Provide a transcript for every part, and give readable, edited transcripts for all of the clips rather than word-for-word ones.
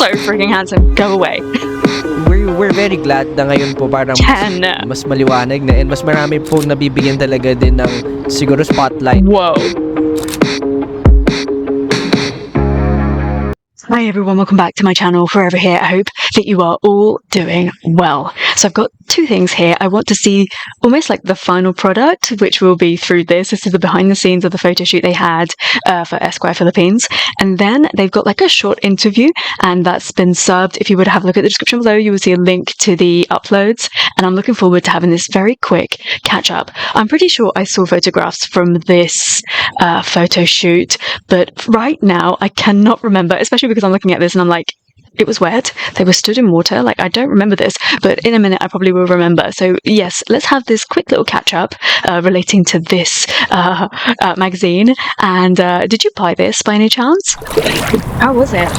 So freaking handsome. Go away. We're very glad na ngayon po parang mas maliwanag na and mas marami po nabibigyan talaga din ng siguro spotlight. Whoa. Hi everyone, welcome back to my channel, Forever Here. I hope that you are all doing well. So I've got two things here. I want to see almost like the final product, which will be through this. This is the behind the scenes of the photo shoot they had for Esquire Philippines. And then they've got like a short interview and that's been subbed. If you were to have a look at the description below, you will see a link to the uploads. And I'm looking forward to having this very quick catch up. I'm pretty sure I saw photographs from this photo shoot, but right now I cannot remember, especially because I'm looking at this and I'm like, it was wet, they were stood in water, like I don't remember this, but in a minute I probably will remember. So yes, let's have this quick little catch up relating to this magazine. And did you buy this by any chance? How was it?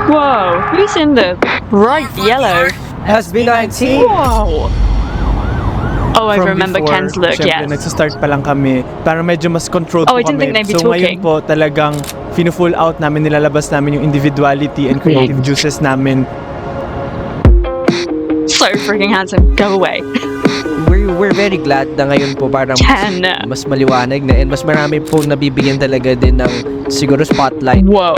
Whoa, who's in the bright yellow? SB19! Whoa! Oh, I remember before, Ken's look, yes. Nagsastart pa lang kami, para medyo mas controlled po I didn't kami. think they'd be so talking. Ngayon po talagang fino-full out namin, nilalabas namin yung individuality and creative juices namin. So freaking handsome. Go away. We're very glad na ngayon po parang mas maliwanag na and mas marami po nabibigyan talaga din ng siguro spotlight. Whoa.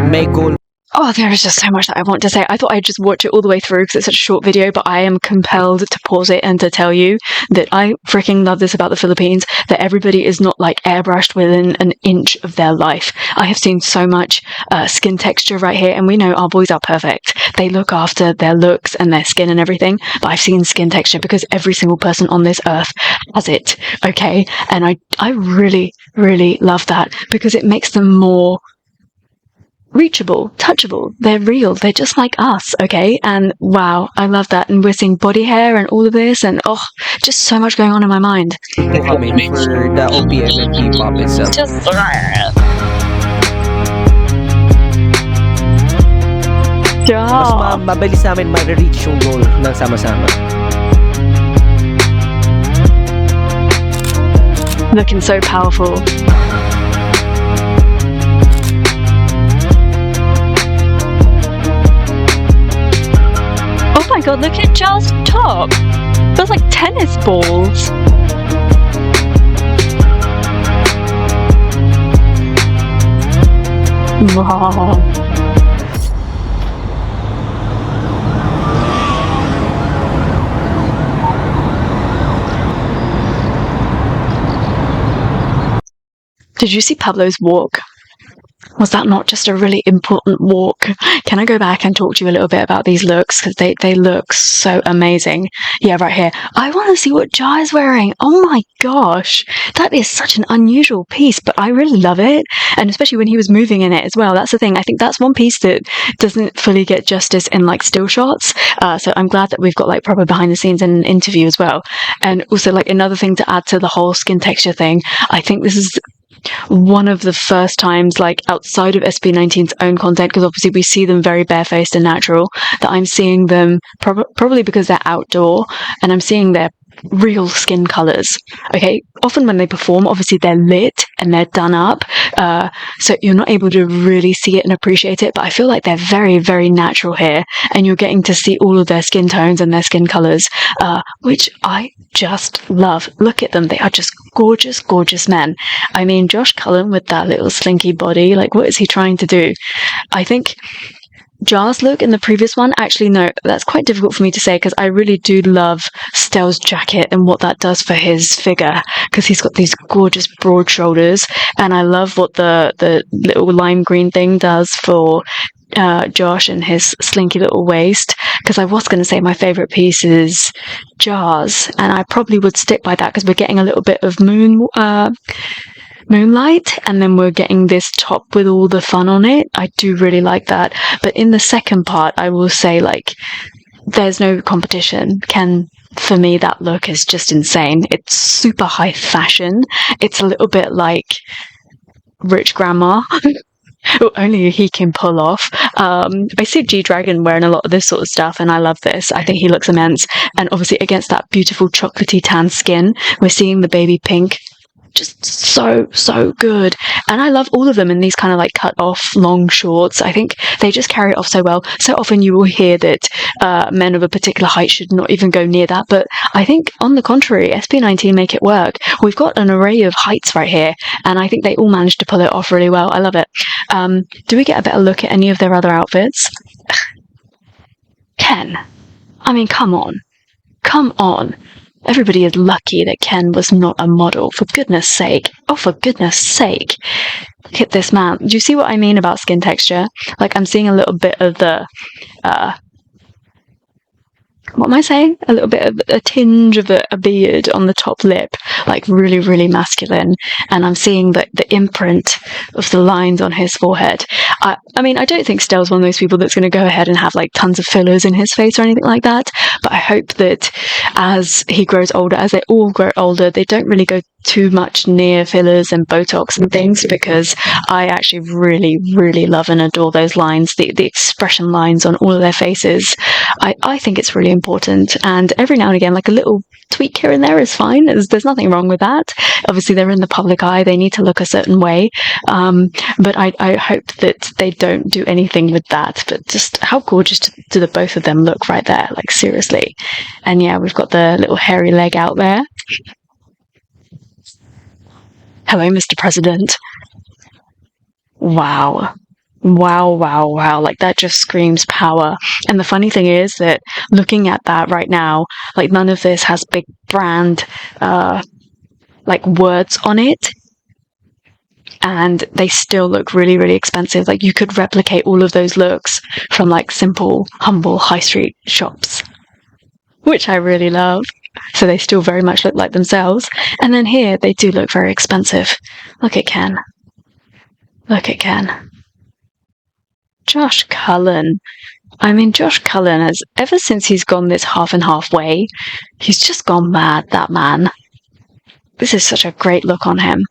May goal. Oh, there is just so much that I want to say. I thought I'd just watch it all the way through because it's such a short video, but I am compelled to pause it and to tell you that I freaking love this about the Philippines, that everybody is not like airbrushed within an inch of their life. I have seen so much skin texture right here, and we know our boys are perfect. They look after their looks and their skin and everything, but I've seen skin texture because every single person on this earth has it, okay? And I really, really love that because it makes them more reachable, touchable, they're real, they're just like us, okay? And wow, I love that. And we're seeing body hair and all of this, and oh, just so much going on in my mind. Coming for the OPM and P-pop itself. Just Mas mabilis namin ma-reach yung goal ng sama-sama. Looking so powerful. Oh my god, look at Jar's top! Feels like tennis balls! Wow. Did you see Pablo's walk? Was that not just a really important walk? Can I go back and talk to you a little bit about these looks? Because they look so amazing. Yeah, right here. I want to see what Jar is wearing. Oh my gosh. That is such an unusual piece, but I really love it. And especially when he was moving in it as well. That's the thing. I think that's one piece that doesn't fully get justice in like still shots. So I'm glad that we've got like proper behind the scenes and an interview as well. And also like another thing to add to the whole skin texture thing. I think this is one of the first times, like outside of SB19's own content, because obviously we see them very barefaced and natural, that I'm seeing them probably because they're outdoor and I'm seeing their real skin colors. Okay, often when they perform, obviously they're lit and they're done up, so you're not able to really see it and appreciate it, but I feel like they're very, very natural here and you're getting to see all of their skin tones and their skin colors, which I just love. Look at them, they are just gorgeous, gorgeous men. I mean, Josh Cullen with that little slinky body, like what is he trying to do? I think Jar's look in the previous one, actually no, that's quite difficult for me to say because I really do love Stell's jacket and what that does for his figure, because he's got these gorgeous broad shoulders, and I love what the little lime green thing does for Josh and his slinky little waist, because I was going to say my favourite piece is Jar's, and I probably would stick by that because we're getting a little bit of moonlight and then we're getting this top with all the fun on it. I do really like that. But in the second part, I will say like there's no competition. For me, that look is just insane. It's super high fashion. It's a little bit like rich grandma. only he can pull off. I see G-Dragon wearing a lot of this sort of stuff, and I love this. I think he looks immense. And obviously, against that beautiful chocolatey tan skin, we're seeing the baby pink. Just so good. And I love all of them in these kind of like cut off long shorts. I think they just carry it off so well. So often you will hear that men of a particular height should not even go near that, but I think on the contrary, SB19 make it work. We've got an array of heights right here, and I think they all managed to pull it off really well. I love it. Do we get a better look at any of their other outfits? Ken, I mean, come on. Everybody is lucky that Ken was not a model, for goodness sake. Oh, for goodness sake. Look at this man. Do you see what I mean about skin texture? Like, I'm seeing a little bit of the, what am I saying? A little bit of a tinge of a beard on the top lip, like really, really masculine. And I'm seeing the imprint of the lines on his forehead. I mean, I don't think Stell's one of those people that's going to go ahead and have like tons of fillers in his face or anything like that. But I hope that as he grows older, as they all grow older, they don't really go too much near fillers and Botox and things, because I actually really, really love and adore those lines, the expression lines on all of their faces. I think it's really important, and every now and again, like a little tweak here and there is fine. There's nothing wrong with that. Obviously, they're in the public eye; they need to look a certain way. But I hope that they don't do anything with that. But just how gorgeous do the both of them look right there? Like seriously. And yeah, we've got the little hairy leg out there. Hello, Mr. President. Wow. Like that just screams power. And the funny thing is that looking at that right now, like none of this has big brand like words on it. And they still look really, really expensive. Like you could replicate all of those looks from like simple, humble high street shops, which I really love. So they still very much look like themselves. And then here, they do look very expensive. Look at Ken. Josh Cullen. I mean, Josh Cullen has, ever since he's gone this half and half way, he's just gone mad, that man. This is such a great look on him.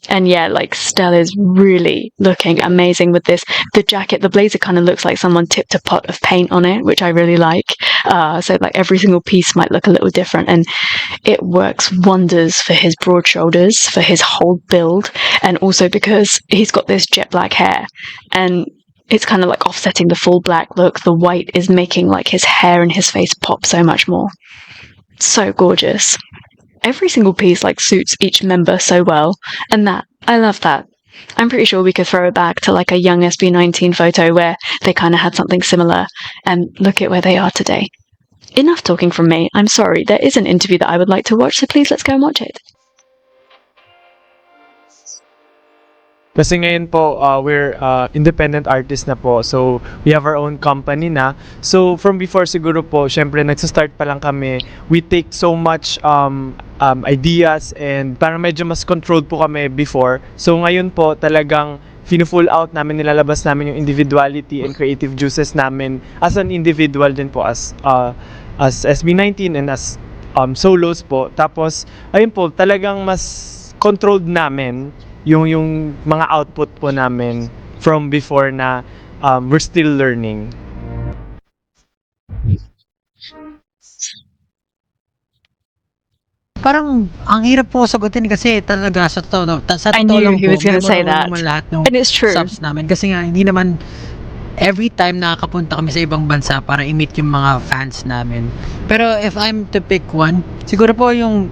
And yeah, like Stella's really looking amazing with this. The jacket, the blazer kind of looks like someone tipped a pot of paint on it, which I really like. So like every single piece might look a little different, and it works wonders for his broad shoulders, for his whole build, and also because he's got this jet black hair, and it's kind of like offsetting the full black look. The white is making like his hair and his face pop so much more. So gorgeous. Every single piece like suits each member so well, and that I love that. I'm pretty sure we could throw it back to like a young SB19 photo where they kind of had something similar, and look at where they are today. Enough talking from me. I'm sorry, there is an interview that I would like to watch, so please let's go and watch it. Kasi ngayon po, we're independent artists na po. So, we have our own company na. So, from before siguro po, syempre, nagsastart pa lang kami. We take so much ideas, and parang medyo mas controlled po kami before. So, ngayon po, talagang fino-full out namin, nilalabas namin yung individuality and creative juices namin as an individual din po, as SB19 and as solos po. Tapos, ayun po, talagang mas controlled namin yung mga output po namin from before na we're still learning. Parang ang hirap po sagutin kasi talaga sa totoo I knew he was gonna say that. Lahat ng And it's true. subs namin kasi nga hindi naman every time nakakapunta kami sa ibang bansa para i-meet yung mga fans namin. Pero if I'm to pick one, siguro po yung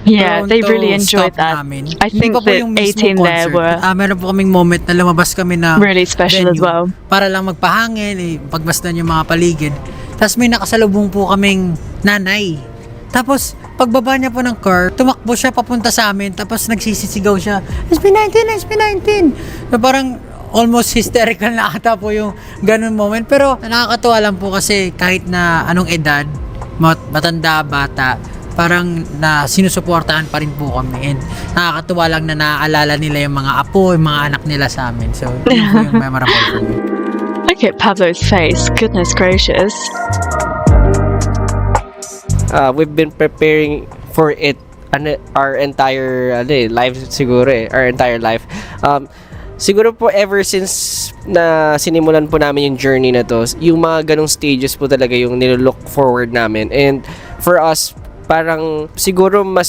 Yeah, they Toronto really enjoyed stop that. namin. I Hindi think pa po that yung mismo 18 there concert. were Meron po kaming moment na lumabas kami na really special as venue well. para lang magpahangin, pagmasdan yung mga paligid. Tapos may nakasalubong po kaming nanay. Tapos pagbaba niya po ng car, tumakbo siya papunta sa amin, tapos nagsisisigaw siya, SB19, SB19. So parang almost hysterical na ata po yung ganun moment. Pero nakakatuwa lang po kasi kahit na anong edad, matanda, bata, parang na sinusuportahan pa rin po kami, and nakakatuwa lang na naaalala nila yung mga apo, yung mga anak nila sa amin. So yun po yung memorable for me. Look at Pablo's face, goodness gracious. We've been preparing for it our entire life siguro our entire life. Siguro po ever since na sinimulan po namin yung journey na to, yung mga ganong stages po talaga yung nilook forward namin. And for us, parang siguro mas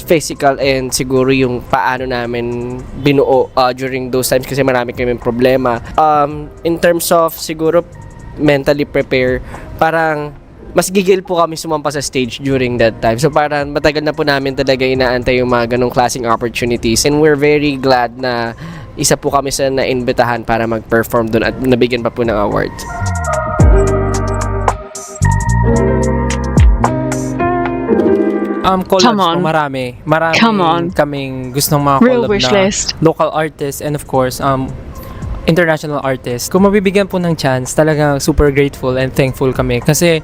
physical and siguro yung paano namin binuo during those times kasi marami kaming problema. In terms of siguro mentally prepare, parang mas gigil po kami sumampa sa stage during that time. So parang matagal na po namin talaga inaantay yung mga ganong klaseng opportunities. And we're very glad na isa po kami sa naimbitahan para mag-perform doon at nabigyan pa po ng award. Collabs po, marami kaming gustong mga Real collab wish na list. local artists and of course international artists. Kung mabibigyan po ng chance, talagang super grateful and thankful kami. Kasi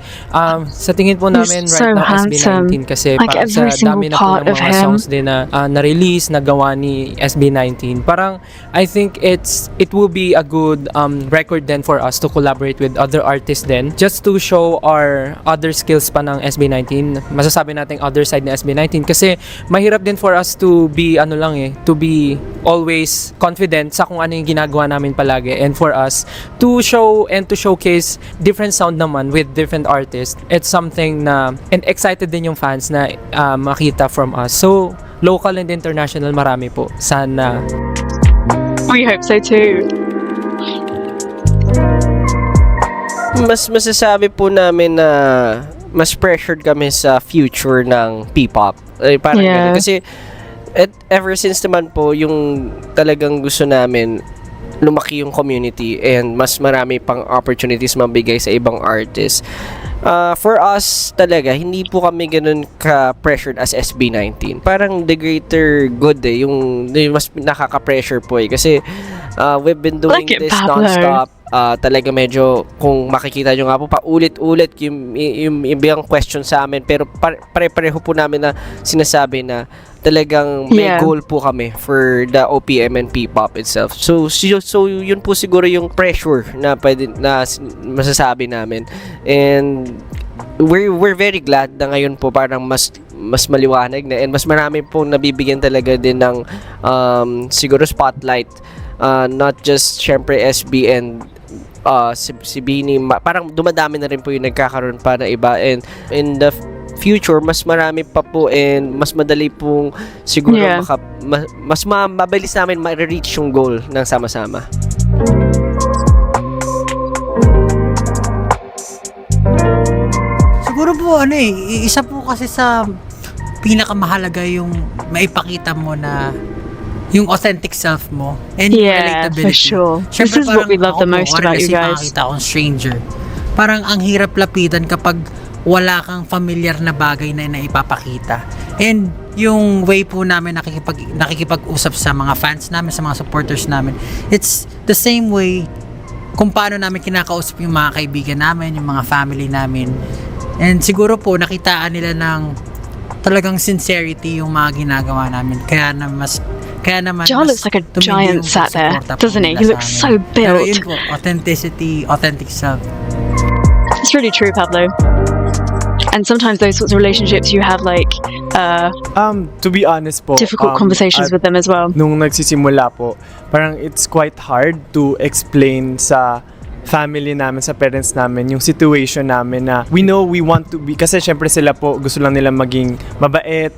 sa tingin po namin so right now, handsome. SB19 kasi Like parang sa every single dami na po part ng of mga him. songs din na na-release, nagawa ni SB19. Parang I think it will be a good record then for us to collaborate with other artists then just to show our other skills pa ng SB19. Masasabi natin other side ng SB19 kasi mahirap din for us to be to be always confident sa kung ano yung ginagawa namin palagi, and for us to show and to showcase different sound naman with different artists. It's something na, and excited din yung fans na makita from us. So local and international, marami po. Sana. We hope so too. Mas masasabi po namin na mas pressured kami sa future ng P-pop. Parang ganun. Kasi ever since naman po, yung talagang gusto namin lumaki yung community and mas marami pang opportunities mabigay sa ibang artists. For us talaga, hindi po kami ganun ka-pressured as SB19. Parang the greater good yung mas nakaka-pressure po kasi we've been doing this non-stop. Talaga medyo, kung makikita nyo nga po, paulit-ulit yung ibang question sa amin, pero pare-pareho po namin na sinasabi na talagang may goal po kami for the OPM and P-pop itself. So yun po siguro yung pressure na masasabi namin. And we're very glad na ngayon po parang mas maliwanag na, and mas marami pong nabibigyan talaga din ng siguro spotlight, not just syempre SB and si Bini, parang dumadami na rin po yung nagkakaroon pa na iba, and in the future mas marami pa po and mas madali pong siguro mas mabilis namin ma-reach yung goal ng sama-sama. Siguro po isa po kasi sa pinakamahalaga yung maipakita mo na yung authentic self mo and yung relatability. For sure. Siyempre, This is what we love the most about you guys. Makakita akong stranger. Parang ang hirap lapitan kapag wala kang familiar na bagay na ipapakita. And yung way po namin nakikipag-usap sa mga fans namin, sa mga supporters namin, it's the same way kung paano namin kinakausap yung mga kaibigan namin, yung mga family namin. And siguro po nakitaan nila ng talagang sincerity yung mga ginagawa namin. Kaya naman John looks like a giant sat there, doesn't he? He looks so Pero built. yun po, authenticity, authentic self. It's really true, Pablo. And sometimes those sorts of relationships you have To be honest po, difficult conversations with them as well. Nung nagsisimula po, parang it's quite hard to explain sa family namin, sa parents namin, yung situation namin na we know we want to be, kasi syempre sila po gusto lang nila maging mabait,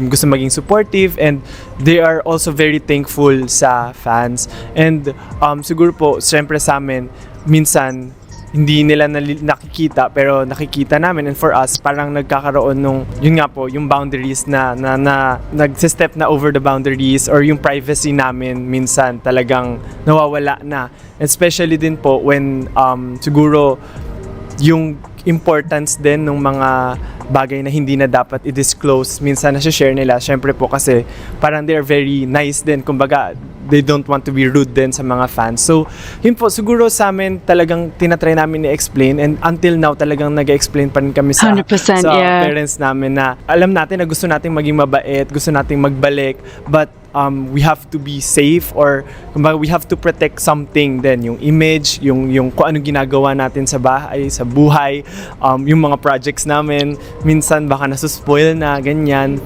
gusto maging supportive, and they are also very thankful sa fans. And siguro po, syempre sa amin, minsan hindi nila nakikita pero nakikita namin, and for us parang nagkakaroon nung yun nga po yung boundaries na nagse-step na over the boundaries, or yung privacy namin minsan talagang nawawala na, especially din po when siguro yung importance din ng mga bagay na hindi na dapat i-disclose minsan na share nila, syempre po kasi parang they're very nice din, kumbaga they don't want to be rude din sa mga fans. So yun po, siguro sa amin talagang tinatry namin i-explain, and until now talagang nag-explain pa rin kami sa 100%, parents namin na alam natin na gusto nating maging mabait, gusto nating magbalik, but we have to be safe, or kumbaga we have to protect something din, yung image, yung kung anong ginagawa natin sa bahay, sa buhay, yung mga projects namin minsan baka nasuspoil na ganyan.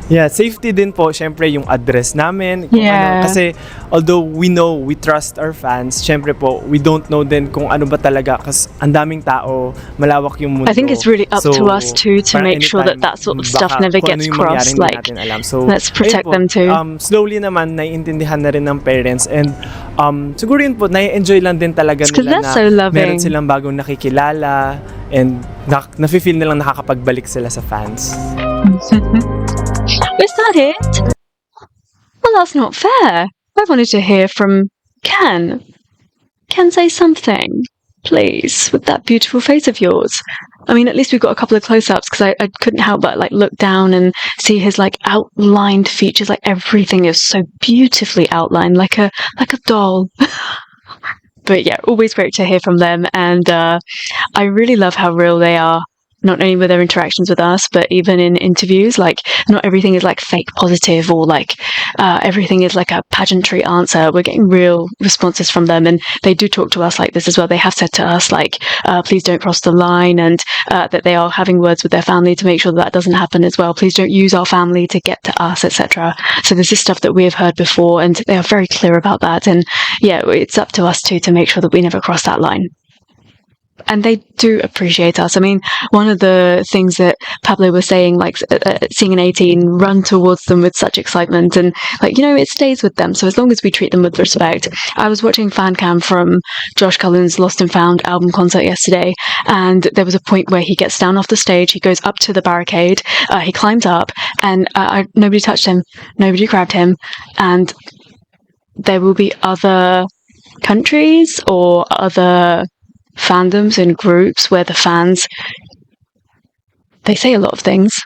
Yeah, safety din po, syempre yung address namin, kung Yeah. ano, kasi although we know, we trust our fans, syempre po, we don't know din kung ano ba talaga, kasi ang daming tao, malawak yung mundo. I think it's really up So, to us too to parang make sure that anytime, that sort of stuff baka never kung gets ano yung mangyari, crossed. hindi Like, natin alam. So, let's protect ayun po, them too. Slowly naman, naiintindihan na rin ng parents, and siguro yun po, nai-enjoy lang din talaga It's 'cause nila na that's so meron loving. silang bagong nakikilala, and nafe-feel nilang nakakapagbalik sila sa fans. Is that it? Well, that's not fair. I wanted to hear from Ken. Ken, say something, please, with that beautiful face of yours. I mean, at least we've got a couple of close-ups, because I couldn't help but like look down and see his like outlined features. Like everything is so beautifully outlined, like a doll. But yeah, always great to hear from them, and I really love how real they are. Not only with their interactions with us, but even in interviews. Like, not everything is like fake positive, or like everything is like a pageantry answer. We're getting real responses from them, and they do talk to us like this as well. They have said to us like, please don't cross the line, and that they are having words with their family to make sure that doesn't happen as well. Please don't use our family to get to us, etc. So this is stuff that we have heard before, and they are very clear about that. And yeah, it's up to us too to make sure that we never cross that line. And they do appreciate us. I mean, one of the things that Pablo was saying, like seeing an 18 run towards them with such excitement, and like, it stays with them. So as long as we treat them with respect. I was watching fan cam from Josh Cullen's Lost and Found album concert yesterday, and there was a point where he gets down off the stage, he goes up to the barricade, he climbs up, and nobody touched him, nobody grabbed him, and there will be other countries or other fandoms and groups where the fans, they say a lot of things,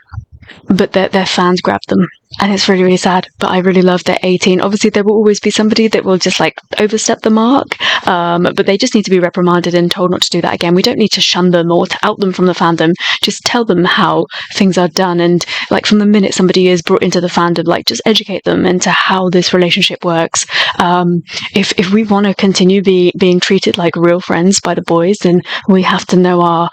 but their fans grab them, and it's really, really sad. But I really love that 18. Obviously, there will always be somebody that will just like overstep the mark, but they just need to be reprimanded and told not to do that again. We don't need to shun them or to out them from the fandom. Just tell them how things are done, and like from the minute somebody is brought into the fandom, like just educate them into how this relationship works. If we want to continue being treated like real friends by the boys, then we have to know our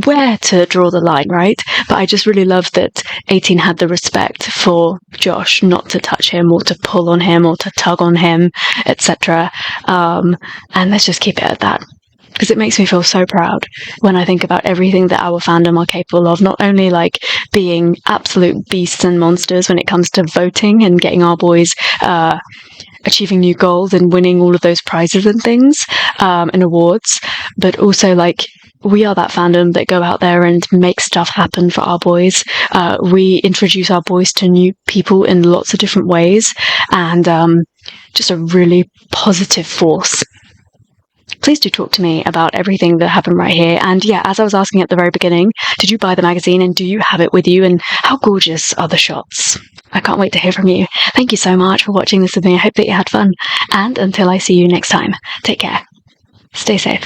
where to draw the line, right? But I just really love that 18 had the respect for Josh not to touch him or to pull on him or to tug on him, etc. And let's just keep it at that, because it makes me feel so proud when I think about everything that our fandom are capable of, not only like being absolute beasts and monsters when it comes to voting and getting our boys achieving new goals and winning all of those prizes and things and awards, but also like we are that fandom that go out there and make stuff happen for our boys. We introduce our boys to new people in lots of different ways, and just a really positive force. Please do talk to me about everything that happened right here. And yeah, as I was asking at the very beginning, did you buy the magazine, and do you have it with you, and how gorgeous are the shots? I can't wait to hear from you. Thank you so much for watching this with me. I hope that you had fun. And until I see you next time, take care. Stay safe.